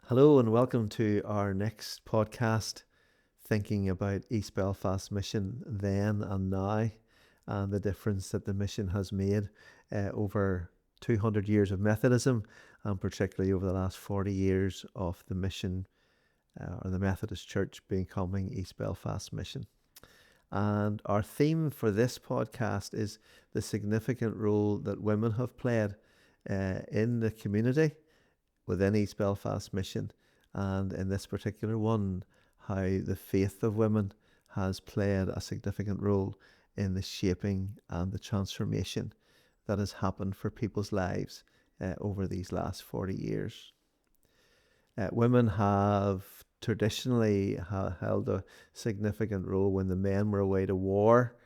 Hello and welcome to our next podcast, thinking about East Belfast Mission then and now, and the difference that the mission has made over 200 years of Methodism, and particularly over the last 40 years of the mission or the Methodist Church becoming East Belfast Mission. And our theme for this podcast is the significant role that women have played in the community within East Belfast Mission, and in this particular one, how the faith of women has played a significant role in the shaping and the transformation that has happened for people's lives over these last 40 years. Women have traditionally held a significant role when the men were away to war.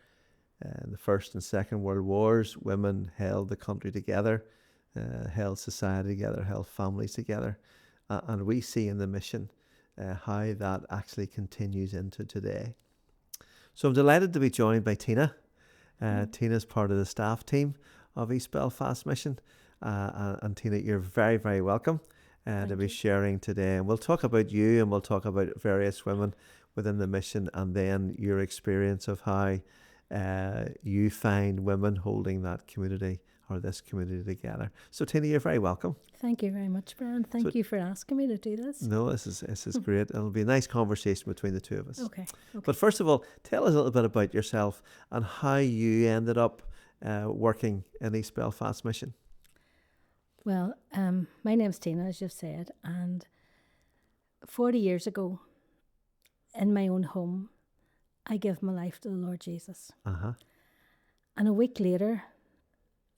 In the First and Second World Wars, women held the country together, held society together, held families together. And we see in the mission how that actually continues into today. So I'm delighted to be joined by Tina. Tina's part of the staff team of East Belfast Mission. And Tina, you're very, very welcome to be sharing today. And we'll talk about you, and we'll talk about various women within the mission, and then your experience of how you find women holding that community or this community together. So Tina, you're very welcome. Thank you very much, Brian. Thank you for asking me to do this. No, this is great. It'll be a nice conversation between the two of us. Okay. But first of all, tell us a little bit about yourself and how you ended up working in East Belfast Mission. Well, my name's Tina, as you've said, and 40 years ago, in my own home, I gave my life to the Lord Jesus. And a week later,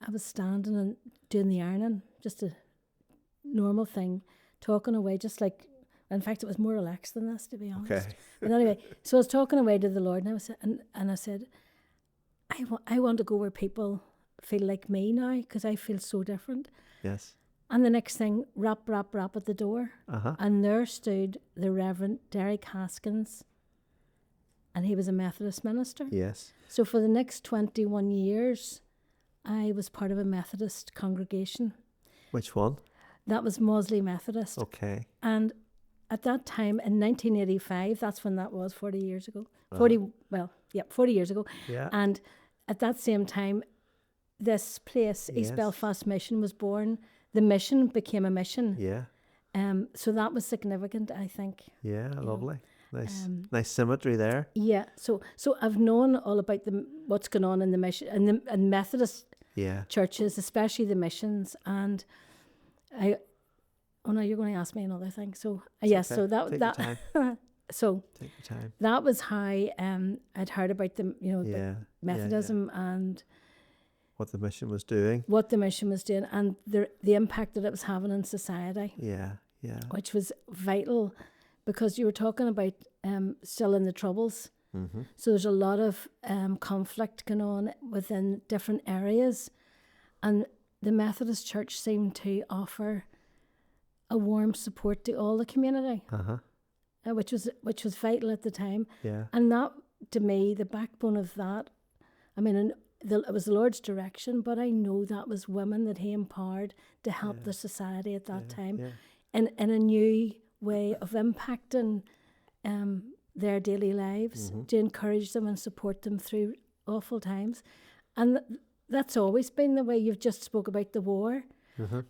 I was standing and doing the ironing, just a normal thing, talking away, just like, in fact, it was more relaxed than this, to be honest. Okay. But anyway, so I was talking away to the Lord, and I said, I want to go where people feel like me now, because I feel so different. Yes. And the next thing, rap at the door. And there stood the Reverend Derek Haskins, and he was a Methodist minister. Yes. So for the next 21 years, I was part of a Methodist congregation. Which one? That was Mosley Methodist. Okay. And at that time, in 1985, that's when that was, 40 years ago. 40 years ago. Yeah. And at that same time, this place, Yes. East Belfast Mission, was born. The mission became a mission. Yeah. So that was significant, I think. Yeah, lovely. Nice symmetry there. Yeah. So I've known all about what's going on in the mission and Methodist churches, especially the missions. And now you're going to ask me another thing. So yes, okay. so that Take that your time. so Take your time. that was how I'd heard about the about Methodism and what the mission was doing. What the mission was doing, and the impact that it was having on society. Yeah. Yeah. Which was vital, because you were talking about still in the Troubles. Mm-hmm. So there's a lot of conflict going on within different areas, and the Methodist Church seemed to offer a warm support to all the community, which was vital at the time. Yeah. And that, to me, the backbone of that, I mean, it was the Lord's direction, but I know that was women that He empowered to help the society at that time, in a new way of impacting their daily lives, to encourage them and support them through awful times. And that's always been the way. You've just spoke about the war,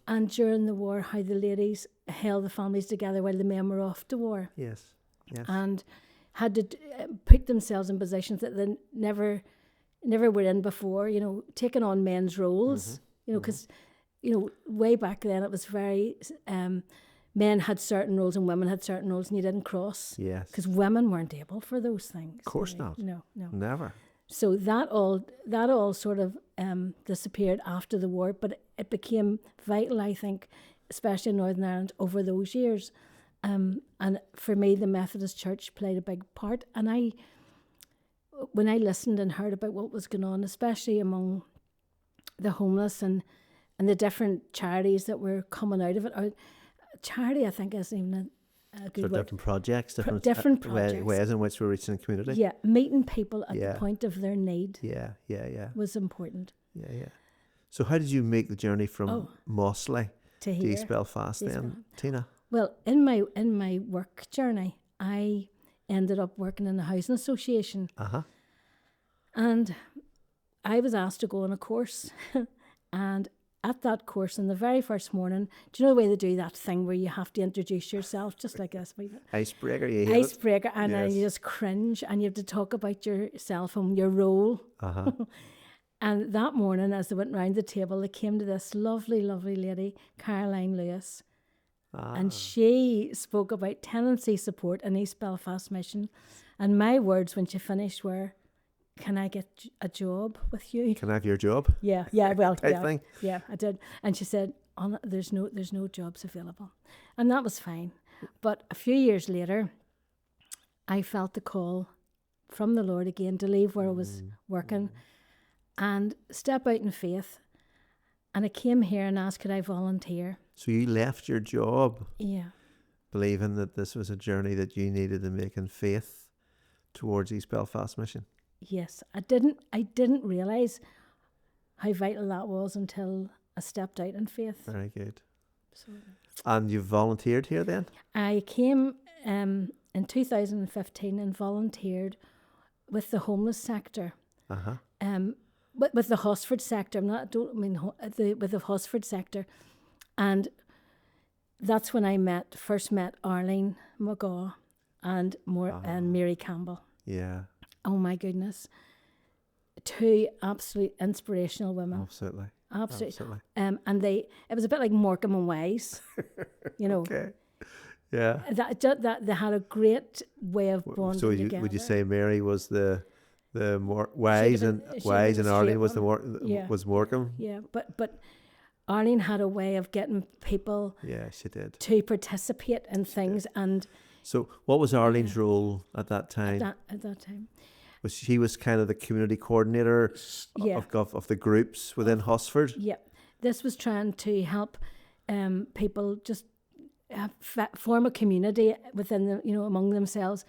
and during the war, how the ladies held the families together while the men were off to war. Yes. Yes. And had to put themselves in positions that they never were in before, taking on men's roles, because, way back then it was very, men had certain roles and women had certain roles, and you didn't cross. Yes. Because women weren't able for those things. Of course not. No. Never. So that all sort of disappeared after the war, but it became vital, I think, especially in Northern Ireland over those years. And for me, the Methodist Church played a big part. And when I listened and heard about what was going on, especially among the homeless and the different charities that were coming out of it, charity, I think, isn't even a good word. Different projects, different projects. Ways in which we're reaching the community. Yeah, meeting people at the point of their need. Yeah. Was important. Yeah. So how did you make the journey from Mosley to East Belfast then, Tina? Well, in my work journey, I ended up working in a housing association, and I was asked to go on a course, and at that course, in the very first morning, do you know the way they do that thing where you have to introduce yourself, just like this? Icebreaker, you hate Icebreaker, and Yes. you just cringe, and you have to talk about yourself and your role. And that morning, as they went round the table, they came to this lovely, lovely lady, Caroline Lewis, and she spoke about tenancy support in East Belfast Mission. And my words when she finished were, "Can I get a job with you?" Can I have your job? Yeah, well, Type thing. yeah, I did. And she said, "There's no jobs available," and that was fine. But a few years later, I felt the call from the Lord again to leave where I was working and step out in faith. And I came here and asked, could I volunteer? So you left your job, Yeah. believing that this was a journey that you needed to make in faith towards East Belfast Mission. Yes, I didn't realise how vital that was until I stepped out in faith. Very good. So, And you volunteered here then? I came in 2015 and volunteered with the homeless sector. With the Hosford sector. With the Hosford sector, and that's when I first met Arlene McGaw and Mary Campbell. Yeah. Oh my goodness, two absolute inspirational women. Absolutely. And it was a bit like Morecambe and Wise, you know. Okay. Yeah. That they had a great way of bonding together. Would you say Mary was the more wise and Arlene was was Morecambe? Yeah, but Arlene had a way of getting people. Yeah, she did. To participate in things. And so, what was Arlene's role at that time? At that time, She was kind of the community coordinator of the groups within Hosford. Yeah, this was trying to help people just form a community within among themselves,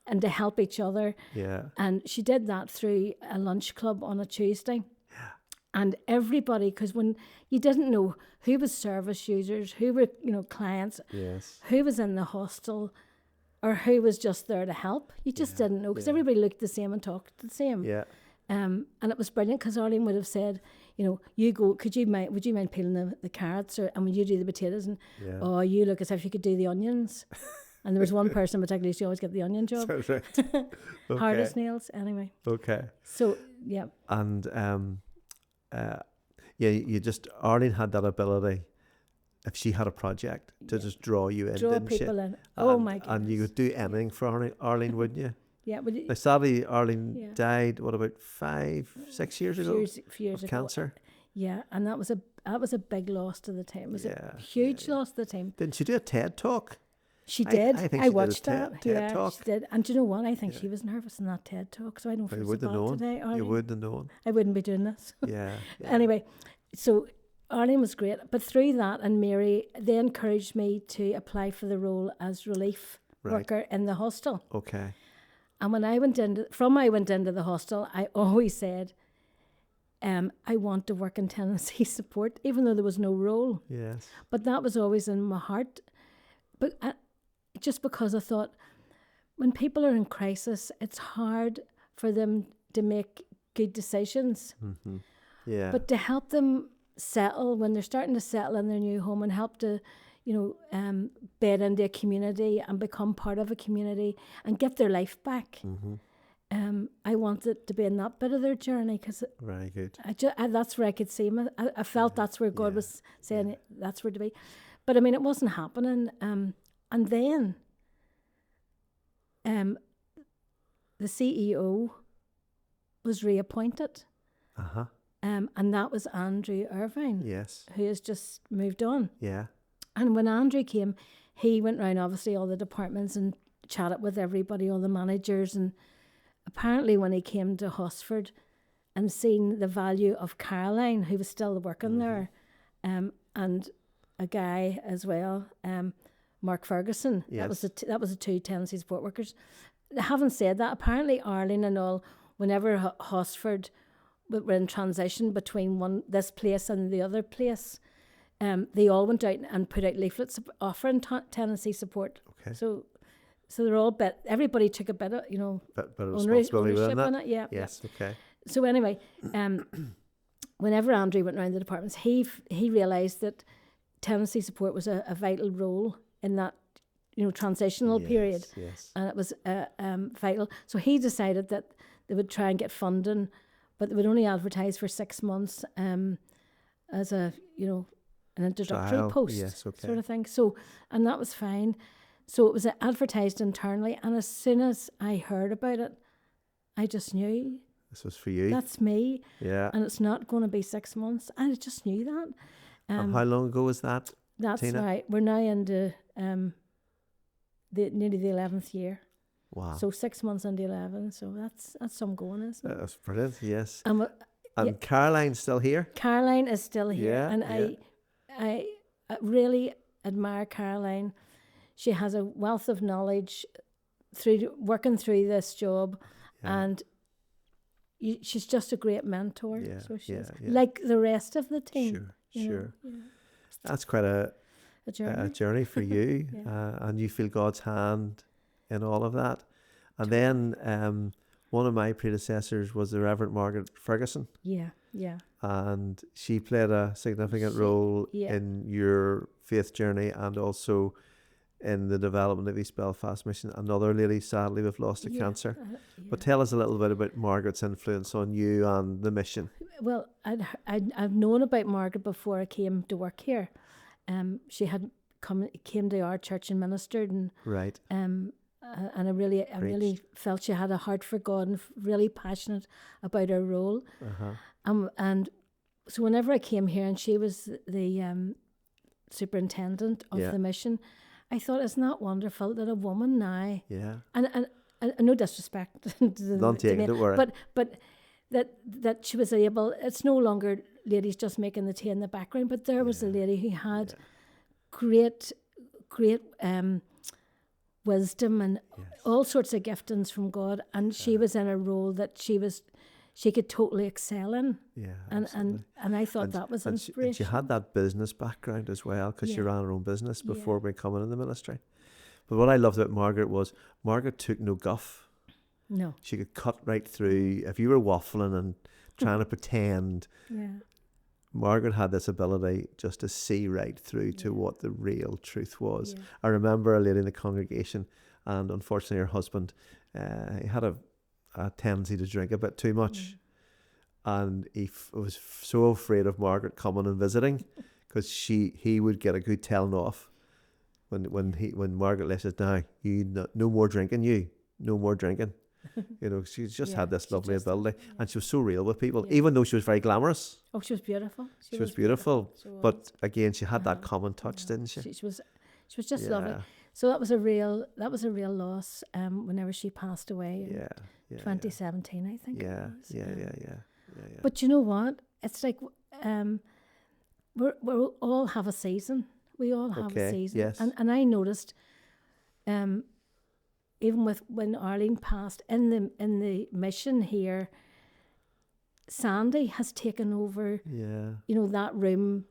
and to help each other. Yeah. And she did that through a lunch club on a Tuesday. Yeah. And everybody, because when you didn't know who was service users, who were clients, yes, who was in the hostel, or who was just there to help, you just didn't know, because everybody looked the same and talked the same. Yeah. And it was brilliant, because Arlene would have said, you go, would you mind peeling the carrots, and would you do the potatoes, and you look as if you could do the onions. And there was one person particularly, she always got the onion job. That's right. Okay. Hard as nails, anyway. Okay. So, yeah. And Arlene had that ability, if she had a project, to just draw you in, draw didn't people she? in. Oh my goodness. And you would do anything for Arlene, wouldn't you? Yeah. Now, sadly, Arlene died, about 5-6 years ago? Few years of ago. Cancer. Yeah, and that was a big loss to the team. It was a huge loss to the team. Didn't she do a TED Talk? She did. I think I she watched did a that. TED Talk. She did. And do you know what? I think she was nervous in that TED Talk, so I don't feel so bad today. Arlene. You wouldn't have known. I wouldn't be doing this. Yeah. Anyway, so Arlene was great. But through that, and Mary, they encouraged me to apply for the role as relief worker in the hostel. Okay. And when I went into the hostel, I always said, I want to work in tenancy support, even though there was no role. Yes. But that was always in my heart. But just because I thought, when people are in crisis, it's hard for them to make good decisions. Mm-hmm. Yeah. But to help them settle, when they're starting to settle in their new home, and help to, bed into a community and become part of a community and get their life back. Mm-hmm. I wanted to be in that bit of their journey, because very good. That's where I could see them. I felt that's where God was saying that's where to be. But I mean, it wasn't happening. And then the CEO was reappointed. Uh-huh. And that was Andrew Irvine. Yes. Who has just moved on. Yeah. And when Andrew came, he went round obviously all the departments and chatted with everybody, all the managers, and apparently when he came to Hosford and seen the value of Caroline, who was still working there, and a guy as well, Mark Ferguson. Yes. That was the two tenancy support workers. Having said that, apparently Arlene and all, whenever Hosford were in transition between this place and the other place, they all went out and put out leaflets offering tenancy support. Okay. So they're all everybody took a bit of, But responsibility ownership within that. in it. Yeah. Yes. Yeah. Okay. So anyway, whenever Andrew went around the departments, he realised that tenancy support was a vital role in that, transitional period. Yes. And it was vital. So he decided that they would try and get funding, but they would only advertise for 6 months as a, an introductory Trial. post, Yes, okay. sort of thing. So, and that was fine. So it was advertised internally, and as soon as I heard about it, I just knew This was for you. that's me, Yeah. and it's not going to be 6 months. I just knew that. And how long ago was that? That's Tina? right. We're now into nearly the 11th year. Wow. So 6 months into 11. So that's some going, isn't it? That's brilliant. Yes. And And Caroline's still here. Caroline is still here, Yeah, and yeah. I really admire Caroline. She has a wealth of knowledge through working through this job, and she's just a great mentor. Yeah, So she is, yeah. like the rest of the team. Sure. Yeah. That's quite a journey. for you, and you feel God's hand in all of that. And then one of my predecessors was the Reverend Margaret Ferguson. Yeah. And she played a significant role in your faith journey and also in the development of East Belfast Mission. Another lady, sadly, we've lost to cancer. But tell us a little bit about Margaret's influence on you and the mission. Well, I've known about Margaret before I came to work here. She had came to our church and ministered, and right. And I really felt she had a heart for God and really passionate about her role. And so whenever I came here and she was the superintendent of the mission, I thought, isn't that wonderful that a woman now, and no disrespect, Don't worry, but that she was able. It's no longer ladies just making the tea in the background, but there was a lady who had great wisdom and all sorts of giftings from God, and she was in a role that she could totally excel in. And I thought that was inspirational. And she had that business background as well, because she ran her own business before becoming in the ministry. But what I loved about Margaret was Margaret took no guff. No. She could cut right through. If you were waffling and trying to pretend, Margaret had this ability just to see right through to what the real truth was. I remember a lady in the congregation, and unfortunately her husband, he had a tendency to drink a bit too much. And he was so afraid of Margaret coming and visiting, because he would get a good telling off when Margaret left us, now, no more drinking, no more drinking. She just had this lovely ability, and she was so real with people, even though she was very glamorous. Oh, she was beautiful. She was beautiful. But again, she had that common touch, didn't she? She was just lovely. So that was a real loss. Whenever she passed away in 2017, I think. Yeah. But you know what? It's like we all have a season. We all have a season. Yes. And I noticed, even when Arlene passed in the mission here, Sandy has taken over. That room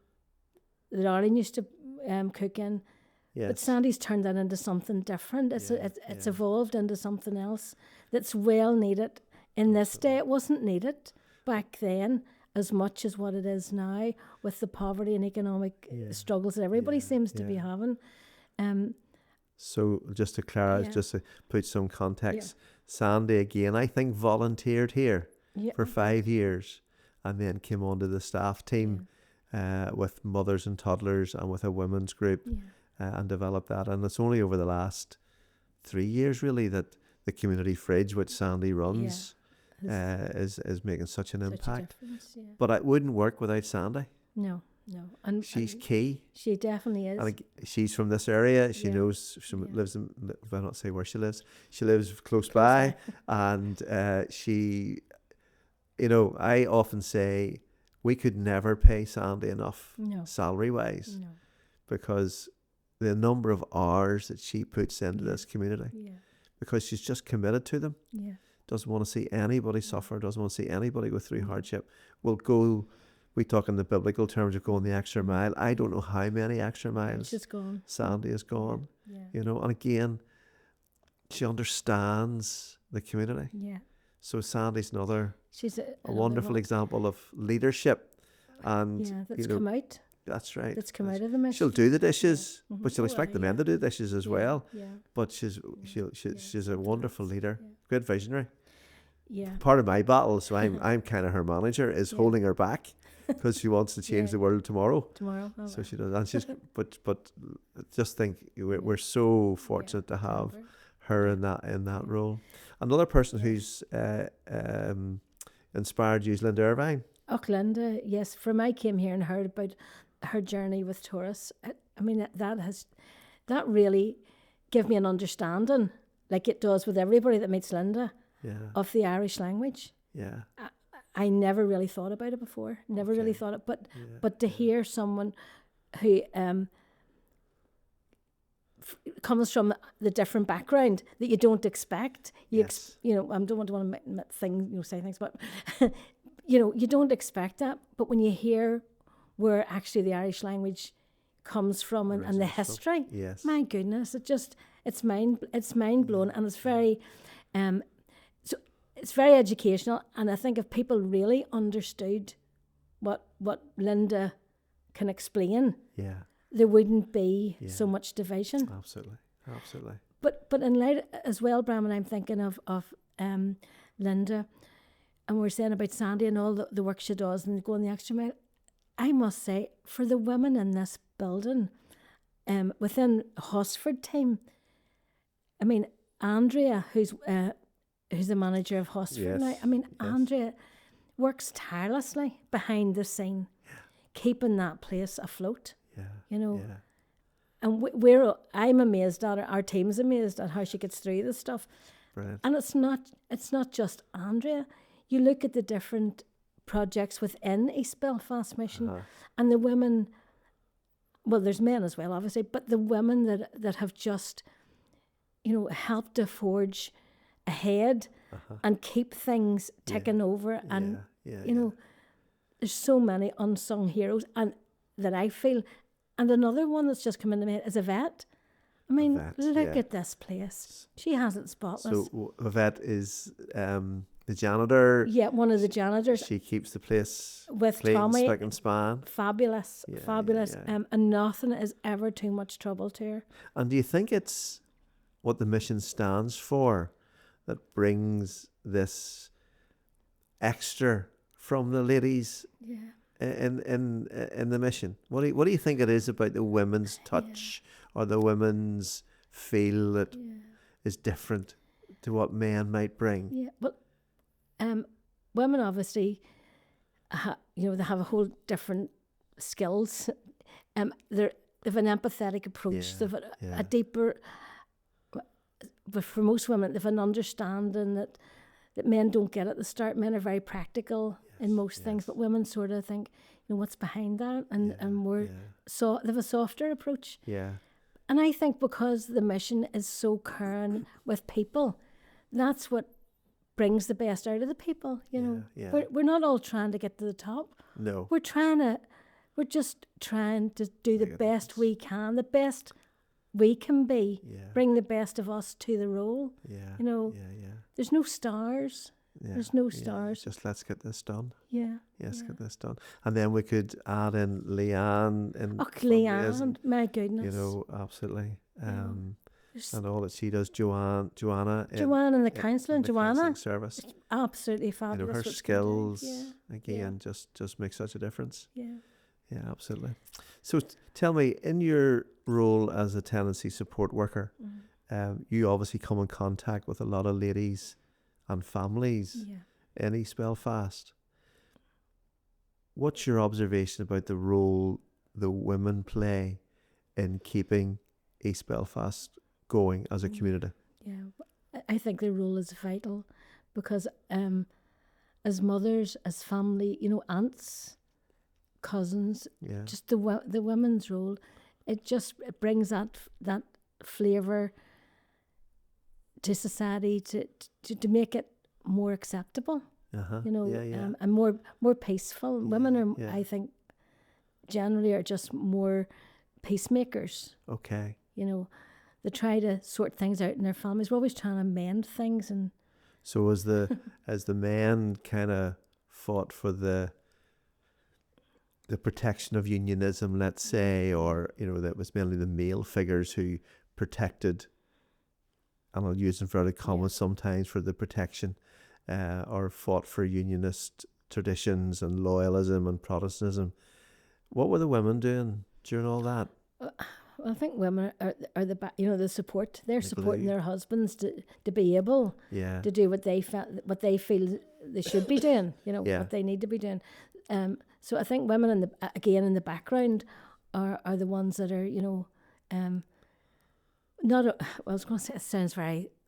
that Arlene used to cook in. Yes. But Sandy's turned that into something different. It's evolved into something else that's well needed in this day. It wasn't needed back then as much as what it is now, with the poverty and economic struggles that everybody seems to be having. So just to clarify, just to put some context, Sandy again, I think, volunteered here for 5 years, and then came onto the staff team with mothers and toddlers and with a women's group. And develop that. And it's only over the last 3 years really that the community fridge, which Sandy runs, is making such an impact. But it wouldn't work without Sandy. No. And she's key. She definitely is. And she's from this area. She knows, she lives in, if I not say where she lives close by. And she, I often say we could never pay Sandy enough salary-wise, because the number of hours that she puts into this community, because she's just committed to them, doesn't want to see anybody suffer, doesn't want to see anybody go through hardship, will go we talk in the biblical terms of going the extra mile. I don't know how many extra miles She's gone. Sandy has gone. Yeah. You know, and again, she understands the community. Yeah. So Sandy's another She's a wonderful example of leadership, and that's you know, come out. that's right. That's come out of the mission. She'll do the dishes, Yeah. but she'll expect the men to do the dishes as well. Yeah. But she's a wonderful leader, great visionary. Yeah. Part of my battle, so I'm kind of her manager, is holding her back because she wants to change the world tomorrow. Oh, so she does, and she's but just think we're so fortunate to have her in that role. Another person who's inspired you is Linda Irvine. Oh, Linda, yes. From I came here and heard about her journey with tourists. I mean, that really gave me an understanding, like it does with everybody that meets Linda, of the Irish language. Yeah. I never really thought about it before. Never really thought it, but to hear someone who comes from the different background that you don't expect. I don't want to say things, but you don't expect that. But when you hear where actually the Irish language comes from and the history, my goodness, it's mind blowing, and it's very it's very educational. And I think if people really understood what Linda can explain, there wouldn't be so much division. Absolutely. But in light as well, Bram, and I'm thinking of Linda, and we're saying about Sandy and all the work she does and going the extra mile. I must say, for the women in this building, within Hosford team, I mean, Andrea, who's the manager of Hosford now, I mean, Andrea works tirelessly behind the scene, keeping that place afloat. And I'm amazed at her. Our team's amazed at how she gets through this stuff. Brilliant. And it's not just Andrea. You look at the different projects within East Belfast Mission, and the women. Well, there's men as well, obviously, but the women that have just, helped to forge ahead and keep things ticking over, and there's so many unsung heroes, and that I feel. And another one that's just come into my head is Yvette. I mean, look at this place. She has it spotless. So Yvette is the janitor. Yeah, one of the janitors. She keeps the place with clean, Tommy. spick and span. Fabulous. And nothing is ever too much trouble to her. And do you think it's what the mission stands for that brings this extra from the ladies? Yeah. In the mission, what do you think it is about the women's touch or the women's feel that is different to what men might bring? Yeah, but women obviously, they have a whole different skills. They have an empathetic approach. They've a deeper. But for most women, they've an understanding that men don't get at the start. Men are very practical in most things, but women sort of think, what's behind that, and so they have a softer approach. Yeah. And I think because the mission is so caring with people, that's what brings the best out of the people. We're not all trying to get to the top. No. We're just trying to do the best we can, the best we can be, bring the best of us to the role. There's no stars. There's no stars. Just let's get this done. Get this done. And then we could add in Leanne. Leanne, my goodness. Absolutely. And all that she does, Joanna. Joanna in the counselling, Joanna. Service. Absolutely fabulous. Her skills, again, just make such a difference. Yeah, absolutely. So tell me, in your role as a tenancy support worker, you obviously come in contact with a lot of ladies and families in East Belfast. What's your observation about the role the women play in keeping East Belfast going as a community? Yeah, I think their role is vital because as mothers, as family, aunts, cousins, just the women's role, it brings that flavour to society to make it more acceptable. Uh-huh. you know, Yeah, yeah. and more peaceful. Women are, yeah. I think, generally are just more peacemakers. Okay. You know, they try to sort things out in their families. We're always trying to mend things, and So as the men kind of fought for the protection of unionism, let's say, or that was mainly the male figures who protected, and I'll use inverted commas sometimes, for the protection, or fought for unionist traditions and loyalism and Protestantism. What were the women doing during all that? I think women are the support. They're supporting glue. their husbands to be able Yeah. to do what they feel they should be doing. Yeah. What they need to be doing. So I think women in the background are the ones that are not. I was going to say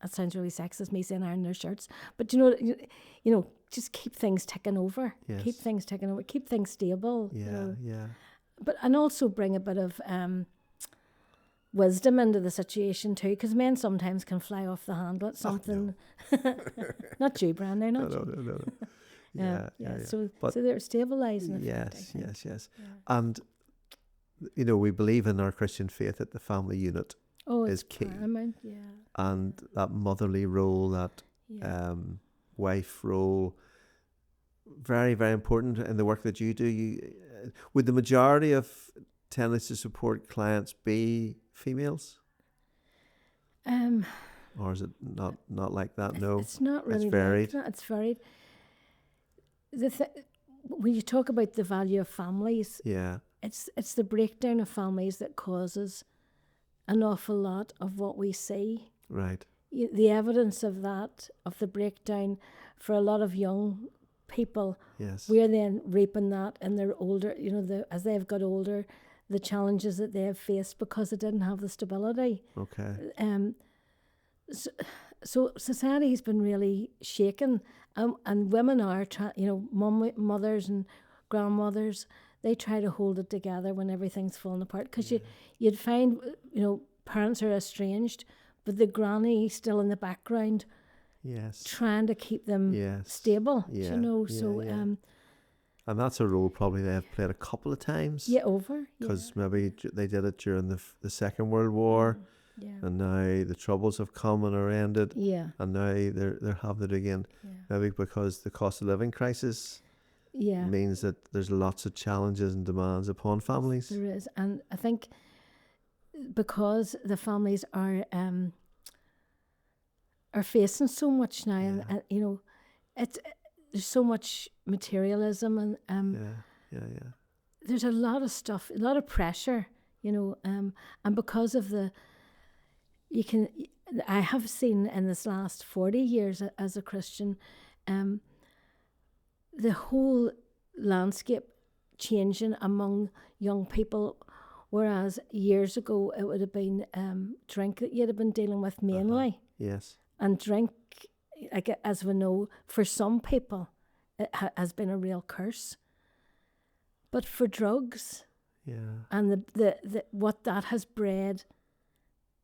that sounds really sexist, me saying iron their shirts, but just keep things ticking over. Yes. Keep things ticking over. Keep things stable. Yeah. Yeah. But and also bring a bit of wisdom into the situation too, because men sometimes can fly off the handle at something. Oh, no. Not you, Brandy, not you. No. Yeah. So But they're stabilising. yes. Yeah. And we believe in our Christian faith that the family unit is key, paramount, and that motherly role, that wife role, very, very important in the work that you do. Would the majority of tenancy support clients be females? Or is it not like that? No, it's not really it's varied. like that. It's varied. When you talk about the value of families, it's the breakdown of families that causes an awful lot of what we see. Right. The evidence of that, of the breakdown for a lot of young people. Yes. We're then reaping that in their older, as they've got older, the challenges that they have faced because they didn't have the stability. Okay. So society's been really shaken, and women are mothers and grandmothers, they try to hold it together when everything's falling apart, because you'd find parents are estranged, but the granny still in the background, trying to keep them stable. And that's a role probably they have played a couple of times. Because maybe they did it during the Second World War. And now the troubles have come and are ended. And now they're having it again. Maybe because the cost of living crisis means that there's lots of challenges and demands upon families. There is. And I think because the families are facing so much now, and there's so much materialism, and there's a lot of stuff, a lot of pressure, and because of I have seen in this last 40 years as a Christian, the whole landscape changing among young people, whereas years ago it would have been drink that you'd have been dealing with mainly. Yes. And drink, as we know, for some people, it has been a real curse. But for drugs, and the what that has bred,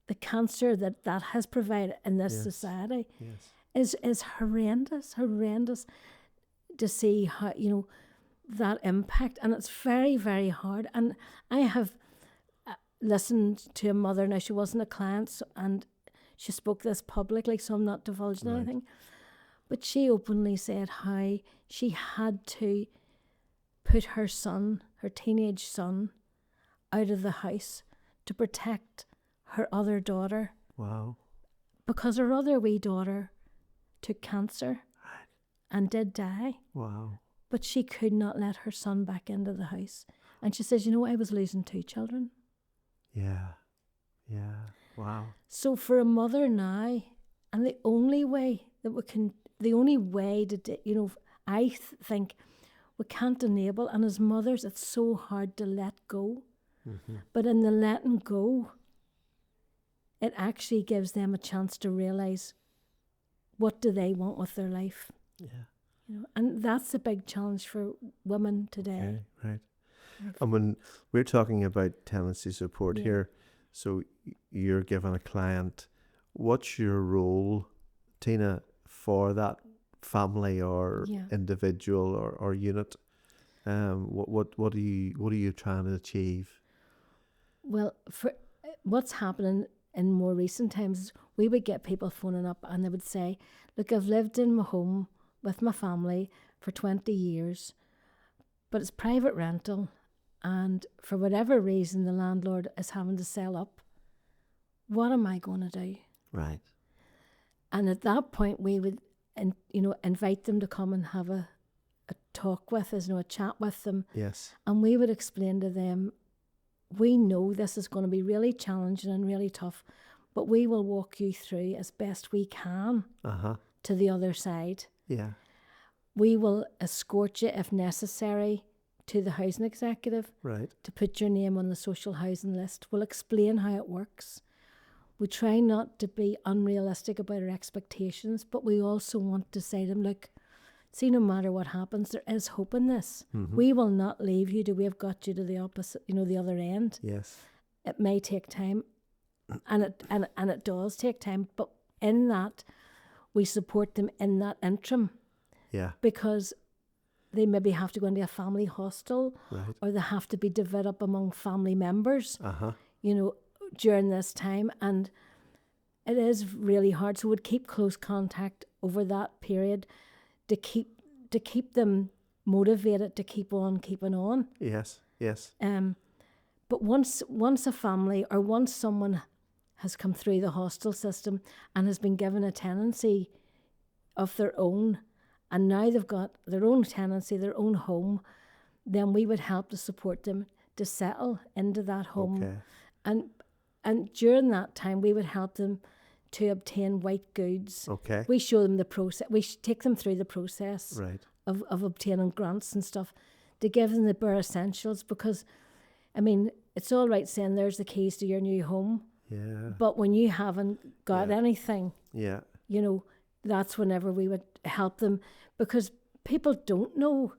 the cancer that has provided in this society, is horrendous to see how that impact, and it's very, very hard. And I have listened to a mother. Now, she wasn't a client, and she spoke this publicly, so I'm not divulging anything. But she openly said how she had to put her son, her teenage son, out of the house to protect her other daughter. Wow. Because her other wee daughter took cancer and did die. Wow. But she could not let her son back into the house. And she says, I was losing 2 children. Yeah. Wow. So for a mother now, and the only way to I think we can't enable, and as mothers, it's so hard to let go. Mm-hmm. But in the letting go, it actually gives them a chance to realise what do they want with their life. And that's a big challenge for women today. Okay, right. And when we're talking about tenancy support here, so you're given a client, what's your role, Tina, for that family or Yeah. individual or unit. What are you trying to achieve? Well, for what's happening in more recent times, is we would get people phoning up and they would say, "Look, I've lived in my home with my family for 20 years, but it's private rental, and for whatever reason, the landlord is having to sell up. What am I going to do?" Right. And at that point, we would, invite them to come and have a talk with us, a chat with them, Yes. and we would explain to them, we know this is going to be really challenging and really tough, but we will walk you through as best we can to the other side. Yeah. We will escort you, if necessary, to the housing executive Right. to put your name on the social housing list. We'll explain how it works. We try not to be unrealistic about our expectations, but we also want to say to them, look, see, no matter what happens, there is hope in this. We will not leave you till we have got you to the opposite, the other end. Yes. It may take time, and it does take time, but in that, we support them in that interim. Yeah. Because they maybe have to go into a family hostel, Right. or they have to be divided up among family members, Uh-huh. during this time. And it is really hard. So we'd keep close contact over that period to keep them motivated to keep on keeping on. Yes. Yes. But once a family or once someone has come through the hostel system and has been given a tenancy of their own, and now they've got their own tenancy, their own home, then we would help to support them to settle into that home. Okay. And during that time, we would help them to obtain white goods. Okay. We show them the process. We take them through the process Right. of obtaining grants and stuff to give them the bare essentials. Because, I mean, it's all right saying there's the keys to your new home, Yeah. but when you haven't got Yeah. anything, Yeah. that's whenever we would help them, because people don't know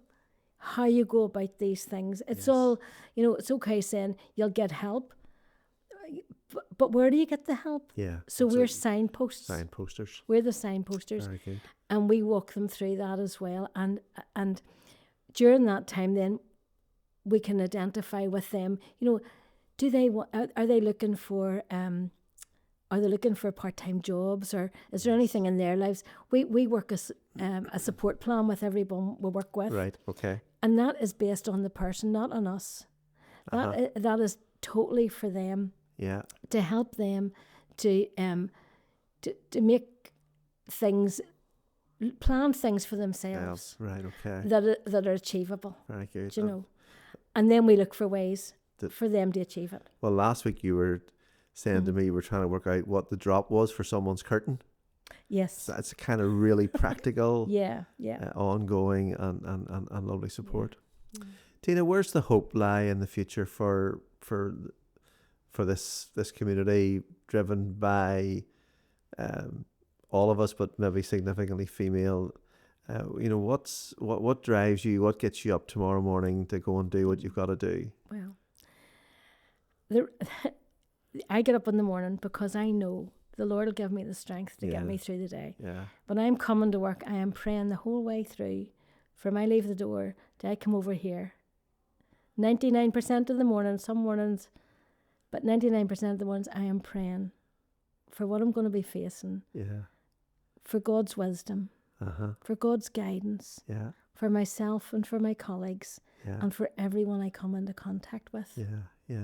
how you go about these things. It's all, it's okay saying you'll get help, but where do you get the help? Yeah. So we're signposts. Signposters. We're the signposters. Very good. And we walk them through that as well. And during that time, then we can identify with them. Do they are they looking for part-time jobs, or is there anything in their lives? We work as a support plan with everyone we work with. Right. Okay. And that is based on the person, not on us. That is totally for them. Yeah. To help them to make things, plan things for themselves. Right. Okay. that are achievable. Very good. Do you know? And then we look for ways for them to achieve it. Well, last week you were saying to me you were trying to work out what the drop was for someone's curtain. Yes. So that's a kind of really practical, Yeah. ongoing and lovely support. Yeah. Tina, where's the hope lie in the future for this community driven by all of us, but maybe significantly female? What drives you? What gets you up tomorrow morning to go and do what you've got to do? Well, I get up in the morning because I know the Lord will give me the strength to get me through the day. Yeah. When I'm coming to work, I am praying the whole way through, from I leave the door to I come over here. 99% of the morning, some mornings, but 99% of the ones I am praying for what I'm going to be facing. Yeah. For God's wisdom. For God's guidance. Yeah. For myself and for my colleagues. Yeah. And for everyone I come into contact with. Yeah.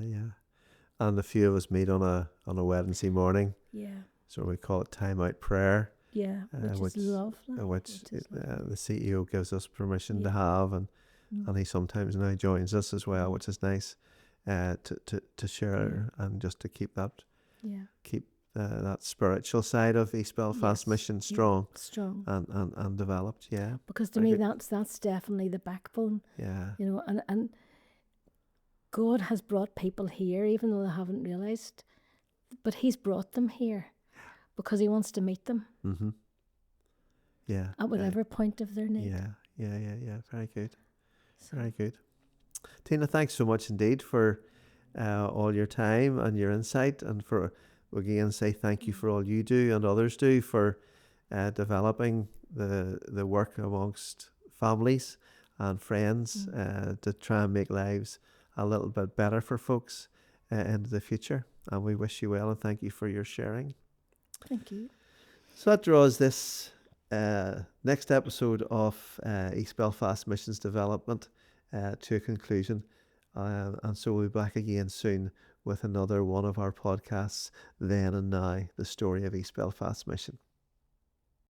And a few of us meet on a Wednesday morning. Yeah. So we call it time out prayer. Yeah, which is lovely. Which the CEO gives us permission to have, and he sometimes now joins us as well, which is nice to share and just to keep that that spiritual side of East Belfast Mission strong and developed. Yeah, because to me that's definitely the backbone. Yeah, and God has brought people here, even though they haven't realised, but He's brought them here because He wants to meet them. Mm-hmm. Yeah. At whatever point of their need. Yeah. Very good. Very good. Tina, thanks so much indeed for all your time and your insight, and for again say thank you for all you do and others do for developing the work amongst families and friends to try and make lives a little bit better for folks into the future. And we wish you well and thank you for your sharing. Thank you. So that draws this next episode of East Belfast Missions Development to a conclusion. And so we'll be back again soon with another one of our podcasts, Then and Now, the story of East Belfast Mission.